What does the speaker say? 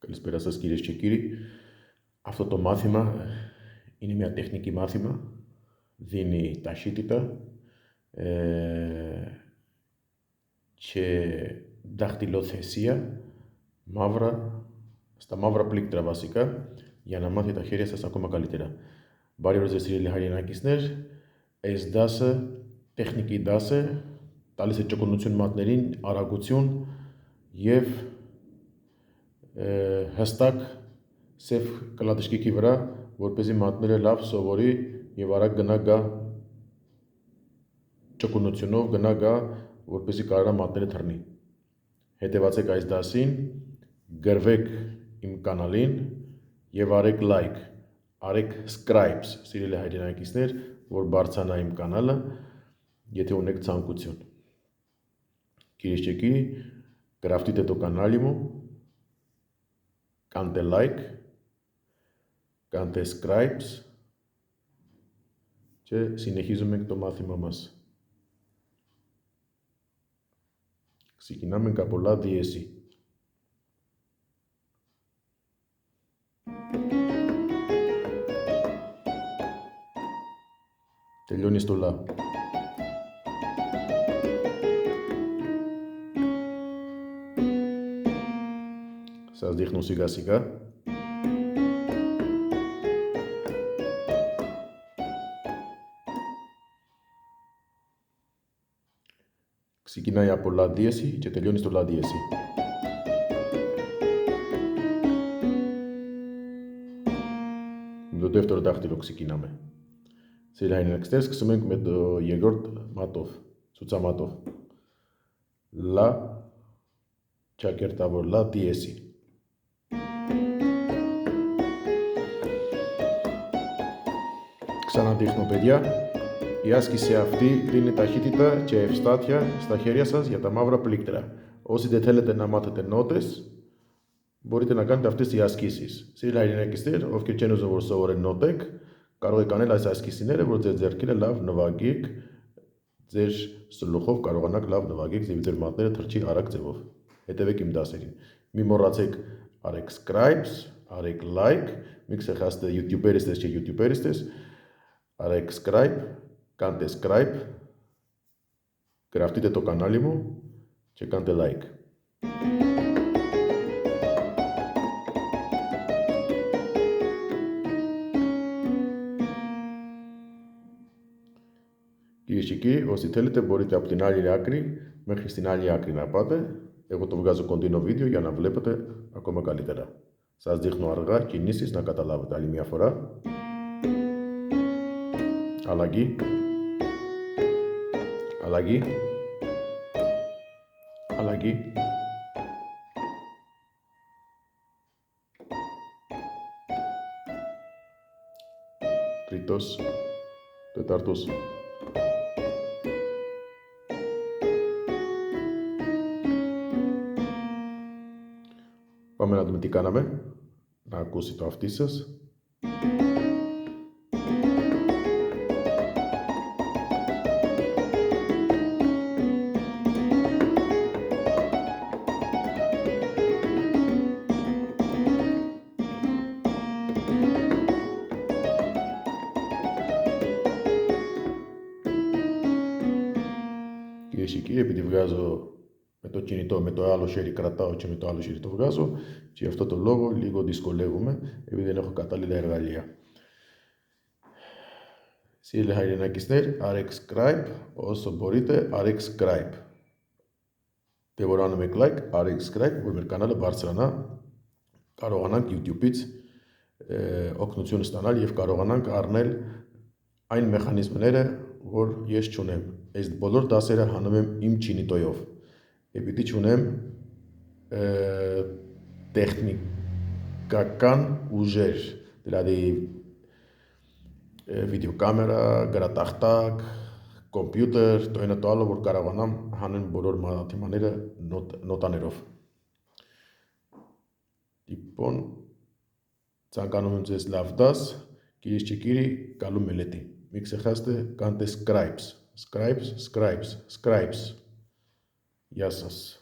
Καλησπέρα σας κυρίες και κύριοι. Αυτό το μάθημα είναι μια τεχνική μάθημα. Δίνει ταχύτητα και δαχτυλοθεσία στα μαύρα πλήκτρα βασικά για να μάθει τα χέρια σας ακόμα καλύτερα. Բարի օր ձեզ սիրելի հայրենակիցներ, այս դասը տեխնիկի դաս է, տալիս է ճկունություն մատներին, արագություն եւ հստակ սև կլադշկիկի վրա, որպեսզի մատները լավ սովորի եւ արագ գնա գա ճկունությունով գնա գա, որպեսզի կարողանա մատները թռնի։ Հետևացեք այս դասին, գրվեք իմ կանալին եւ արեք լայք, արեք subscribe, սիրելի հայրենակիցներ, որ բարձրանա իմ կանալը, եթե ունեք ցանկություն։ Κυρίες γραφτείτε το κανάλι μου, κάντε like, κάντε subscribe και συνεχίζουμε το μάθημα μας. Ξεκινάμε από πολλά διέση. Τελειώνει στο λα. Σας δείχνω σιγά σιγά. Ξεκινάει από λα δίεση και τελειώνει στο λα δίεση. Με το δεύτερο δάχτυλο ξεκινάμε. Սիրելի հայրենակիցներ, սկսում ենք մեր երկրորդ մատով, ցուցամատով։ Լա, ճակերտավոր լա դիեսի։ Ξαναδείχνω, παιδιά, η άσκηση αυτή δίνει ταχύτητα και ευστάθεια στα χέρια σας για τα μαύρα πλήκτρα. Όσοι δεν θέλετε να μάθετε νότες, μπορείτε να κάνετε αυτές οι ασκήσεις. Սիրելի հայրենակիցներ, ովքեր չեն ուզում որ սովորեն նոտեք, կարող եք անել այս ασκիսիները, որ ձեր ձեռքերը լավ նվագեք, ձեր սլուխով կարողանաք լավ նվագեք, եւ ձեր մատները թրջի արագ ձևով։ Հետևեք իմ դասերին։ Մի մոռացեք արեք subscribe, արեք like, մի ξεχάσετε youtuberistες και youtuberistες, արեք subscribe, κάντε subscribe, γραφτείτε το κανάλι μου και κάντε like. Κυρίες και κύριοι, όσοι θέλετε μπορείτε από την άλλη άκρη μέχρι στην άλλη άκρη να πάτε. Εγώ το βγάζω κοντινό βίντεο για να βλέπετε ακόμα καλύτερα. Σας δείχνω αργά κινήσεις να καταλάβετε άλλη μια φορά. Αλλαγή. Αλλαγή. Αλλαγή. Τρίτος. Τετάρτος. Πάμε να δούμε τι κάναμε, να ακούσει το αυτί σας. Κυρίες και κύριοι, επειδή βγάζω με το κινητό, με το άλλο χέρι κρατάω και με το άλλο χέρι το βγάζω και γι' αυτό το λόγο λίγο δυσκολεύομαι επειδή δεν έχω κατάλληλα εργαλεία. Սիրելի հայրենակիցներ, արեք subscribe, όσο μπορείτε, արեք subscribe. Դե որ անում եք like, արեք subscribe, որ մեր կանալը բարձրանա, կարողանանք YouTube-ից օգնություն ստանալ եւ կարողանանք առնել այն մեխանիզմները, որ ես չունեմ։ Այս բոլոր դասերը հանում եմ իմ չինիտոյով։ Επειδή չունեմ տեխնիկական ուժեր, δηλαδή վիդեոկամերա, գրատախտակ, կոմպյուտեր, το ένα το άλλο, որ կարողանամ հանեմ բոլոր մաթեմաները նոտաներով։ Λοιπόν, ցանկանում եմ ձեզ լավ դաս, κυρίες και κύριοι, καλή μελέτη. Μην ξεχάσετε, κάντε subscribe. Γεια σας.